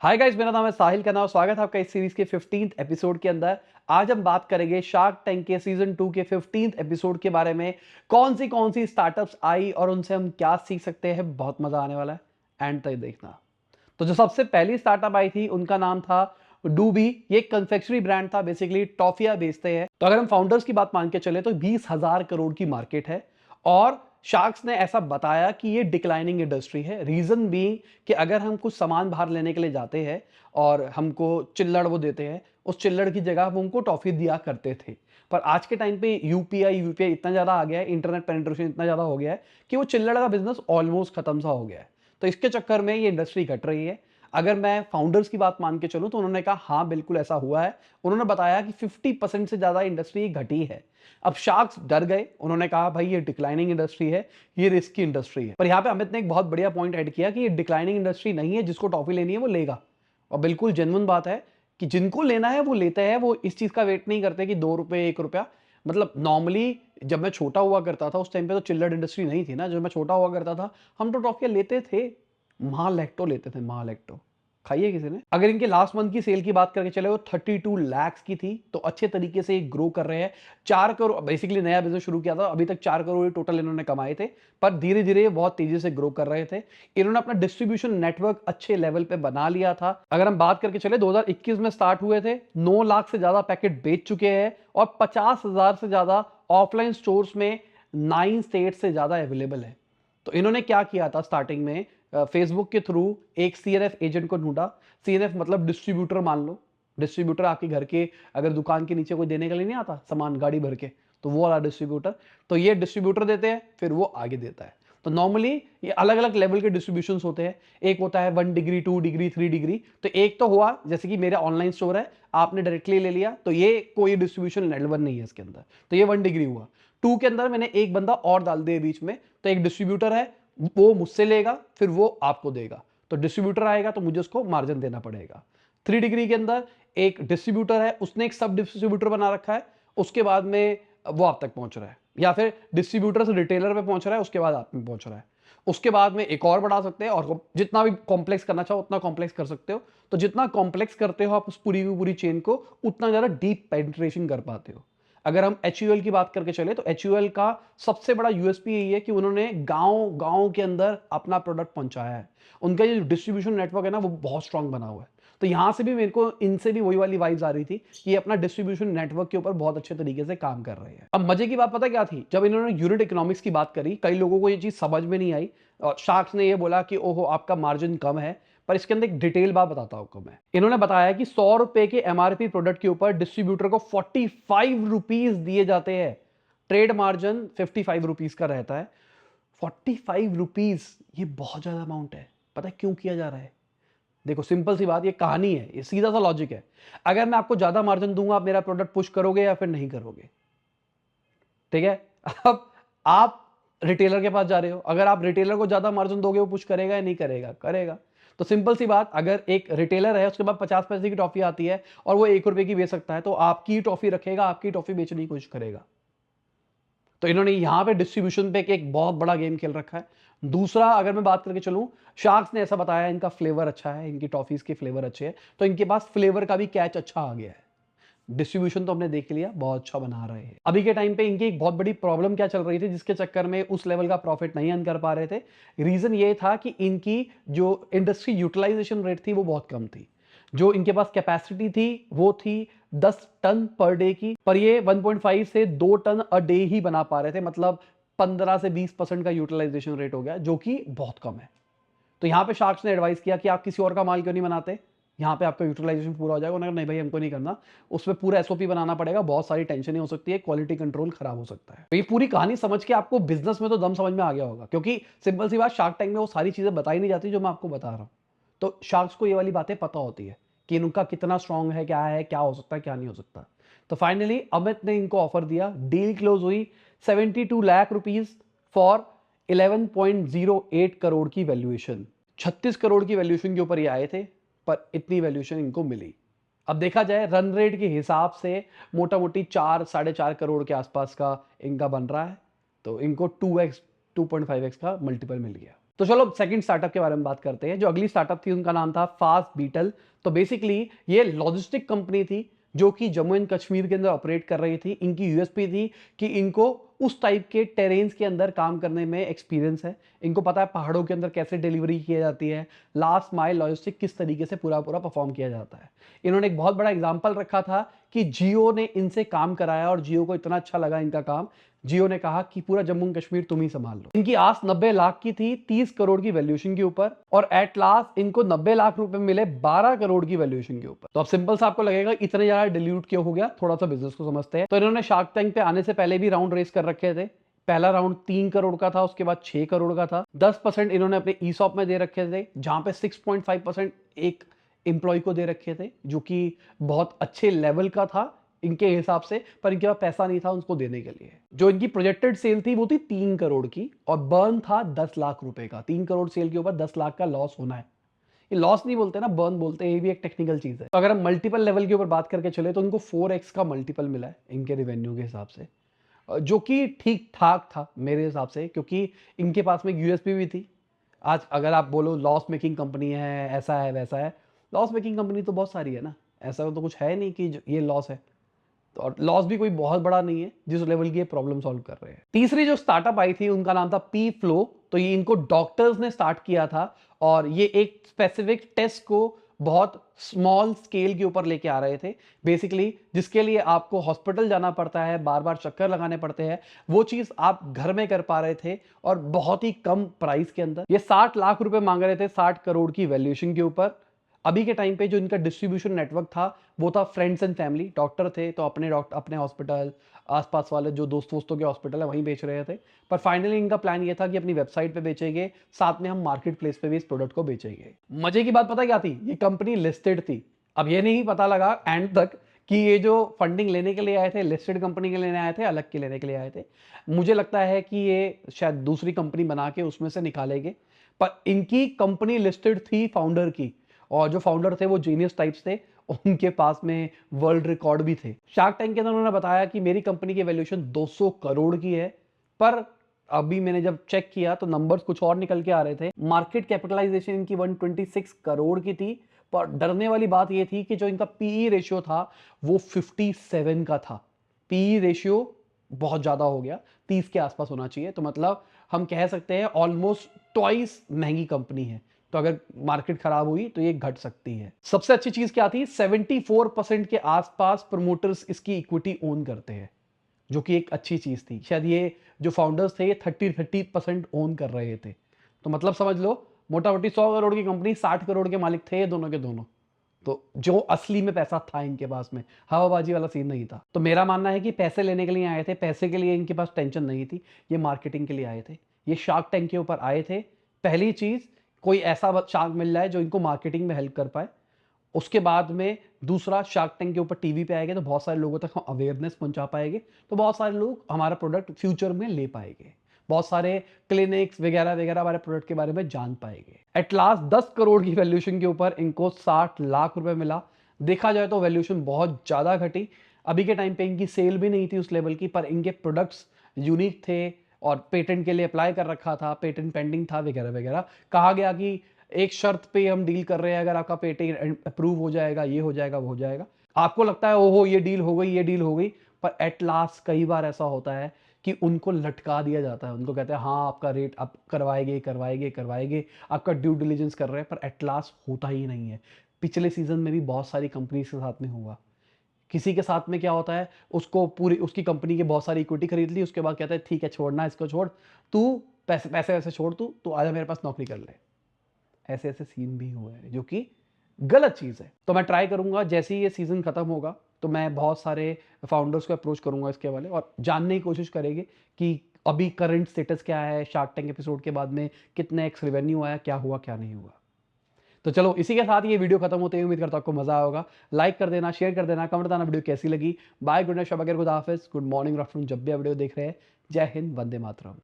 Hi guys, मेरा नाम है साहिल खन्ना और स्वागत है आपका इस सीरीज के 15th एपिसोड के अंदर। आज हम बात करेंगे शार्क टैंक के सीजन 2 के 15th एपिसोड के बारे में। कौन सी स्टार्टअप्स आई और उनसे हम क्या सीख सकते हैं। बहुत मजा आने वाला है, एंड तक देखना। तो जो सबसे पहली स्टार्टअप आई थी उनका नाम था डूबी। ये एक कन्फेक्शनरी ब्रांड था, बेसिकली टॉफिया बेचते हैं। तो अगर हम फाउंडर्स की बात मान के चले तो 20,000 करोड़ की मार्केट है और शार्क्स ने ऐसा बताया कि ये डिक्लाइनिंग इंडस्ट्री है। रीजन भी कि अगर हम कुछ सामान बाहर लेने के लिए जाते हैं और हमको चिल्लड़ वो देते हैं, उस चिल्लड़ की जगह वो उनको टॉफी दिया करते थे। पर आज के टाइम पे यूपीआई इतना ज्यादा आ गया है, इंटरनेट पेनिट्रेशन इतना ज्यादा हो गया है कि वो चिल्लड़ का बिजनेस ऑलमोस्ट खत्म सा हो गया है। तो इसके चक्कर में ये इंडस्ट्री घट रही है। अगर मैं फाउंडर्स की बात मान के चलूं तो उन्होंने कहा हाँ बिल्कुल ऐसा हुआ है। उन्होंने बताया कि 50% से ज्यादा इंडस्ट्री घटी है। अब शार्क्स डर गए, उन्होंने कहा भाई ये डिक्लाइनिंग इंडस्ट्री है, ये रिस्की इंडस्ट्री है। पर यहाँ पे अमित ने एक बहुत बढ़िया पॉइंट ऐड किया कि ये डिक्लाइनिंग इंडस्ट्री नहीं है, जिसको टॉफी लेनी है वो लेगा। और बिल्कुल जेन्युइन बात है कि जिनको लेना है वो लेते हैं। वो इस चीज का वेट नहीं करते कि 2 रुपए 1 रुपया। मतलब नॉर्मली जब मैं छोटा हुआ करता था उस टाइम पे तो चिल्लर इंडस्ट्री नहीं थी ना। जब मैं छोटा हुआ करता था हम तो टॉफियां लेते थे, महालैक्टो लेते थे, महालैक्टो। खाइए किसी ने। अगर इनके लास्ट मंथ की सेल की बात करके चले वो 32 लाख की थी। तो अच्छे तरीके से ग्रो कर रहे हैं। 4 करोड़, बेसिकली नया बिजनेस शुरू किया था, अभी तक 4 करोड़ टोटल इन्होंने कमाए थे। पर धीरे धीरे बहुत तेजी से ग्रो कर रहे थे। इन्होंने अपना डिस्ट्रीब्यूशन नेटवर्क अच्छे लेवल पे बना लिया था। अगर हम बात करके चले 2021 में स्टार्ट हुए थे, 9 लाख से ज्यादा पैकेट बेच चुके हैं और 50,000 से ज्यादा ऑफलाइन स्टोर्स में 9 स्टेट से ज्यादा अवेलेबल है। तो इन्होंने क्या किया था स्टार्टिंग में, फेसबुक के थ्रू एक सीएनएफ एजेंट को ढूंढा। सीएनएफ मतलब डिस्ट्रीब्यूटर मान लो। डिस्ट्रीब्यूटर आपके घर के अगर दुकान के नीचे कोई देने के लिए नहीं आता सामान गाड़ी भर के, तो वो वाला डिस्ट्रीब्यूटर। तो ये डिस्ट्रीब्यूटर देते हैं, फिर वो आगे देता है। तो नॉर्मली ये अलग अलग लेवल के डिस्ट्रीब्यूशन होते हैं। एक होता है 1 डिग्री, 2 डिग्री, 3 डिग्री। तो एक तो हुआ जैसे कि मेरा ऑनलाइन स्टोर है, आपने डायरेक्टली ले लिया, तो ये कोई डिस्ट्रीब्यूशन लेवल नहीं है इसके अंदर। तो ये 1 डिग्री हुआ। 2 के अंदर मैंने एक बंदा और डाल दिया बीच में, तो एक डिस्ट्रीब्यूटर है, वो मुझसे लेगा, फिर वो आपको देगा। तो डिस्ट्रीब्यूटर आएगा तो मुझे उसको मार्जिन देना पड़ेगा। 3 डिग्री के अंदर एक डिस्ट्रीब्यूटर है, उसने एक सब डिस्ट्रीब्यूटर बना रखा है, उसके बाद में वो आप तक पहुंच रहा है, या फिर डिस्ट्रीब्यूटर से रिटेलर पे पहुंच रहा है, उसके बाद आप में पहुंच रहा है। उसके बाद में एक और बढ़ा सकते हैं और जितना भी कॉम्प्लेक्स करना चाहो उतना कॉम्प्लेक्स कर सकते हो। तो जितना कॉम्प्लेक्स करते हो आप उस पूरी की पूरी चेन को, उतना ज्यादा डीप पेनिट्रेशन कर पाते हो। अगर हम एचयूएल की बात करके चले तो एचयूएल का सबसे बड़ा यूएसपी यही है कि उन्होंने गांव गांव के अंदर अपना प्रोडक्ट पहुंचाया है। उनका जो डिस्ट्रीब्यूशन नेटवर्क है ना, वो बहुत स्ट्रांग बना हुआ है। तो यहां से भी मेरे को इनसे भी वही वाली वाइब्स आ रही थी कि ये अपना डिस्ट्रीब्यूशन नेटवर्क के ऊपर बहुत अच्छे तरीके से काम कर रहे हैं। अब मजे की बात पता क्या थी, जब इन्होंने यूनिट इकोनॉमिक्स की बात करी, कई लोगों को ये चीज समझ में नहीं आई और शार्क्स ने ये बोला कि ओहो आपका मार्जिन कम है। पर इसके अंदर एक डिटेल बात बताता हूं आपको मैं। इन्होंने बताया कि 100 रुपए के एमआरपी प्रोडक्ट के ऊपर डिस्ट्रीब्यूटर को 45 रुपीज दिए जाते हैं। ट्रेड मार्जिन 55 रुपीज का रहता है। 45 रुपीज, ये बहुत ज्यादा अमाउंट है। पता है क्यों किया जा रहा है? देखो सिंपल सी बात, ये कहानी है, ये सीधा सा लॉजिक है। अगर मैं आपको ज्यादा मार्जिन दूंगा, आप मेरा प्रोडक्ट पुश करोगे या फिर नहीं करोगे? ठीक है। अब आप रिटेलर के पास जा रहे हो, अगर आप रिटेलर को ज्यादा मार्जिन दोगे वो पुश करेगा या नहीं करेगा? करेगा। तो सिंपल सी बात, अगर एक रिटेलर है उसके पास 50 पैसे की टॉफी आती है और वो 1 रुपए की बेच सकता है, तो आपकी टॉफी रखेगा, आपकी टॉफी बेचने की कोशिश करेगा। तो इन्होंने यहां पे डिस्ट्रीब्यूशन पे एक बहुत बड़ा गेम खेल रखा है। दूसरा अगर मैं बात करके चलूं, शार्क्स ने ऐसा बताया इनका फ्लेवर अच्छा है, इनकी टॉफीज के फ्लेवर अच्छे हैं, तो इनके पास फ्लेवर का भी कैच अच्छा आ गया है। डिस्ट्रीब्यूशन तो हमने देख लिया, बहुत अच्छा बना रहे हैं। अभी के टाइम पे इनकी एक बहुत बड़ी प्रॉब्लम क्या चल रही थी जिसके चक्कर में उस लेवल का प्रॉफिट नहीं अर्न कर पा रहे थे। रीजन ये था कि इनकी जो इंडस्ट्री यूटिलाइजेशन रेट थी वो बहुत कम थी। जो इनके पास कैपेसिटी थी वो थी 10 टन पर डे की, पर ये 1.5 से 2 टन अ डे ही बना पा रहे थे। मतलब 15 से 20% का यूटिलाइजेशन रेट हो गया, जो कि बहुत कम है। तो यहां पे शार्क्स ने एडवाइस किया कि आप किसी और का माल क्यों नहीं बनाते, यहाँ पे आपका यूटिलाइजेशन पूरा हो जाएगा। उन्होंने कहा नहीं भाई हमको नहीं करना, उसमें पूरा एसओपी बनाना पड़ेगा, बहुत सारी टेंशन हो सकती है, क्वालिटी कंट्रोल खराब हो सकता है। तो ये पूरी कहानी समझ के आपको बिजनेस में तो दम समझ में आ गया होगा, क्योंकि सिंपल सी बात, शार्क टैंक में वो सारी चीजें बताई नहीं जाती जो मैं आपको बता रहा हूँ। तो शार्क्स को ये वाली बातें पता होती है कि इनका कितना स्ट्रांग है, क्या हो सकता है, क्या नहीं हो सकता। तो फाइनली अमित ने इनको ऑफर दिया, डील क्लोज हुई 72 लाख रुपीज फॉर 11.08 करोड़ की वैल्यूएशन। 36 करोड़ की वैल्यूएशन के ऊपर ये आए थे, पर इतनी वैल्यूएशन इनको मिली। अब देखा जाए रन रेट के हिसाब से मोटा मोटी 4-4.5 करोड़ के आसपास का इनका बन रहा है। तो इनको 2x 2.5x का मल्टीपल मिल गया। तो चलो सेकंड स्टार्टअप के बारे में बात करते हैं। जो अगली स्टार्टअप थी उनका नाम था फास्ट बीटल। तो बेसिकली ये लॉजिस्टिक कंपनी थी जो कि जम्मू एंड कश्मीर के अंदर ऑपरेट कर रही थी। इनकी यूएसपी थी कि इनको उस टाइप के टेरेन्स के अंदर काम करने में एक्सपीरियंस है। इनको पता है पहाड़ों के अंदर कैसे डिलीवरी की जाती है, लास्ट माइल लॉजिस्टिक किस तरीके से पूरा पूरा परफॉर्म किया जाता है। इन्होंने एक बहुत बड़ा एग्जाम्पल रखा था कि जियो ने इनसे काम कराया और जियो को इतना अच्छा लगा इनका काम, जियो ने कहा कि पूरा जम्मू एंड कश्मीर तुम ही संभाल लो। इनकी आस 90 लाख की थी 30 करोड़ की वैल्यूएशन के ऊपर, और एट लास्ट इनको 90 लाख रुपए मिले 12 करोड़ की वैल्यूएशन के ऊपर। तो अब सिंपल सा आपको लगेगा इतने ज्यादा डिल्यूट क्यों हो गया, थोड़ा सा बिजनेस को समझते हैं। तो इन्होंने शार्क टैंक पे आने से पहले भी राउंड रेस कर रखे थे। पहला राउंड 3 करोड़ का था, उसके बाद 6 करोड़ का था। 10% इन्होंने अपने ईसॉप में दे रखे थे, जहां पे 6.5% एक एम्प्लॉय को दे रखे थे, जो कि बहुत अच्छे लेवल का था इनके हिसाब से, पर इनके पास पैसा नहीं था उसको देने के लिए। जो इनकी प्रोजेक्टेड सेल थी वो थी 3 करोड़ की, और बर्न था 10 लाख रुपए का। 3 करोड़ सेल के ऊपर 10 लाख का लॉस होना है। ये लॉस नहीं बोलते ना, बर्न बोलते हैं। ये भी एक टेक्निकल चीज है। तो अगर हम मल्टीपल लेवल के ऊपर बात करके चले तो इनको 4x का मल्टीपल मिला है इनके रेवेन्यू के हिसाब से, जो कि ठीक ठाक था मेरे हिसाब से, क्योंकि इनके पास में यूएसपी भी थी। आज अगर आप बोलो लॉस मेकिंग कंपनी है, ऐसा है वैसा है, लॉस मेकिंग कंपनी तो बहुत सारी है ना, ऐसा तो कुछ है नहीं कि ये लॉस है। तो और लॉस भी कोई बहुत बड़ा नहीं है जिस लेवल की ये प्रॉब्लम सॉल्व कर रहे हैं। तीसरी जो स्टार्टअप आई थी उनका नाम था पी फ्लो। तो ये इनको डॉक्टर्स ने स्टार्ट किया था, और ये एक स्पेसिफिक टेस्ट को बहुत स्मॉल स्केल के ऊपर लेके आ रहे थे। बेसिकली जिसके लिए आपको हॉस्पिटल जाना पड़ता है, बार बार चक्कर लगाने पड़ते हैं, वो चीज आप घर में कर पा रहे थे और बहुत ही कम प्राइस के अंदर। ये 60 लाख रुपए मांग रहे थे 60 करोड़ की वैल्यूएशन के ऊपर। अभी के टाइम पे जो इनका डिस्ट्रीब्यूशन नेटवर्क था वो था फ्रेंड्स एंड फैमिली। डॉक्टर थे तो अपने हॉस्पिटल, आसपास वाले जो दोस्तों के हॉस्पिटल है वहीं बेच रहे थे। पर फाइनली इनका प्लान ये था कि अपनी वेबसाइट पे बेचेंगे, साथ में हम मार्केट प्लेस पे भी इस प्रोडक्ट को बेचेंगे। मजे की बात पता क्या थी, ये कंपनी लिस्टेड थी। अब ये नहीं पता लगा एंड तक कि ये जो फंडिंग लेने के लिए आए थे लिस्टेड कंपनी के लेने आए थे, अलग के लेने के लिए आए थे। मुझे लगता है कि ये शायद दूसरी कंपनी बना के उसमें से निकालेंगे, पर इनकी कंपनी लिस्टेड थी फाउंडर की, और जो फाउंडर थे वो जीनियस टाइप्स थे, उनके पास में वर्ल्ड रिकॉर्ड भी थे। शार्क टैंक के अंदर उन्होंने बताया कि मेरी कंपनी की वैल्यूएशन 200 करोड़ की है, पर अभी मैंने जब चेक किया तो नंबर्स कुछ और निकल के आ रहे थे। मार्केट कैपिटलाइजेशन इनकी 126 करोड़ की थी, पर डरने वाली बात ये थी कि जो इनका पीई रेशियो था वो 57 का था। पीई रेशियो बहुत ज्यादा हो गया, 30 के आसपास होना चाहिए। तो मतलब हम कह सकते हैं ऑलमोस्ट ट्वाइस महंगी कंपनी है। तो अगर मार्केट खराब हुई तो ये घट सकती है। सबसे अच्छी चीज क्या थी, 74% के आसपास प्रमोटर्स इसकी इक्विटी ओन करते हैं, जो कि एक अच्छी चीज थी। शायद ये जो फाउंडर्स थे ये 30% ओन कर रहे थे। तो मतलब समझ लो मोटा मोटी 100 करोड़ की कंपनी 60 करोड़ के मालिक थे ये दोनों के दोनों। तो जो असली में पैसा था इनके पास में, हवाबाजी वाला सीन नहीं था। तो मेरा मानना है कि पैसे लेने के लिए आए थे, पैसे के लिए इनके पास टेंशन नहीं थी, ये मार्केटिंग के लिए आए थे। ये शार्क टैंक के ऊपर आए थे। पहली चीज, कोई ऐसा शार्क मिल जाए जो इनको मार्केटिंग में हेल्प कर पाए। उसके बाद में दूसरा, शार्क टैंक के ऊपर टीवी पे आएंगे तो बहुत सारे लोगों तक हम अवेयरनेस पहुंचा पाएंगे, तो बहुत सारे लोग हमारा प्रोडक्ट फ्यूचर में ले पाएंगे, बहुत सारे क्लिनिक्स वगैरह वगैरह हमारे प्रोडक्ट के बारे में जान पाएंगे। एट लास्ट 10 करोड़ की वैल्यूएशन के ऊपर इनको 60 लाख रुपए मिला। देखा जाए तो वैल्यूएशन बहुत ज्यादा घटी। अभी के टाइम पे इनकी सेल भी नहीं थी उस लेवल की, पर इनके प्रोडक्ट्स यूनिक थे और पेटेंट के लिए अप्लाई कर रखा था, पेटेंट पेंडिंग था वगैरह वगैरह। कहा गया कि एक शर्त पे हम डील कर रहे हैं, अगर आपका पेटेंट अप्रूव हो जाएगा, ये हो जाएगा, वो हो जाएगा। आपको लगता है ओहो ये डील हो गई, ये डील हो गई, पर एट लास्ट कई बार ऐसा होता है कि उनको लटका दिया जाता है। उनको कहते हैं हाँ आपका रेट आप करवाएंगे करवाएंगे करवाएंगे, आपका ड्यू डिलीजेंस कर रहे हैं, पर एट लास्ट होता ही नहीं है। पिछले सीजन में भी बहुत सारी कंपनी के साथ में हुआ। किसी के साथ में क्या होता है, उसको पूरी उसकी कंपनी की बहुत सारी इक्विटी खरीद ली, उसके बाद कहता है ठीक है छोड़ना इसको छोड़, तू पैसे पैसे वैसे छोड़, तू आजा मेरे पास नौकरी कर ले। ऐसे ऐसे सीन भी हुए हैं, जो कि गलत चीज है। तो मैं ट्राई करूंगा जैसे ही ये सीजन खत्म होगा तो मैं बहुत सारे फाउंडर्स को अप्रोच करूंगा इसके वाले, और जानने की कोशिश करेंगे कि अभी करंट स्टेटस क्या है, शार्क टैंक एपिसोड के बाद में कितने एक्स रेवेन्यू आया, क्या हुआ क्या नहीं हुआ। तो चलो इसी के साथ ये वीडियो खत्म होते ही उम्मीद करता हूं आपको मजा आया होगा। लाइक कर देना, शेयर कर देना, कमेंट बताना वीडियो कैसी लगी। बाय, गुड नाइट, शब, खुदा हाफिज, गुड मॉर्निंग, आफ्टरनून, जब भी वीडियो देख रहे हैं। जय हिंद, वंदे मातरम।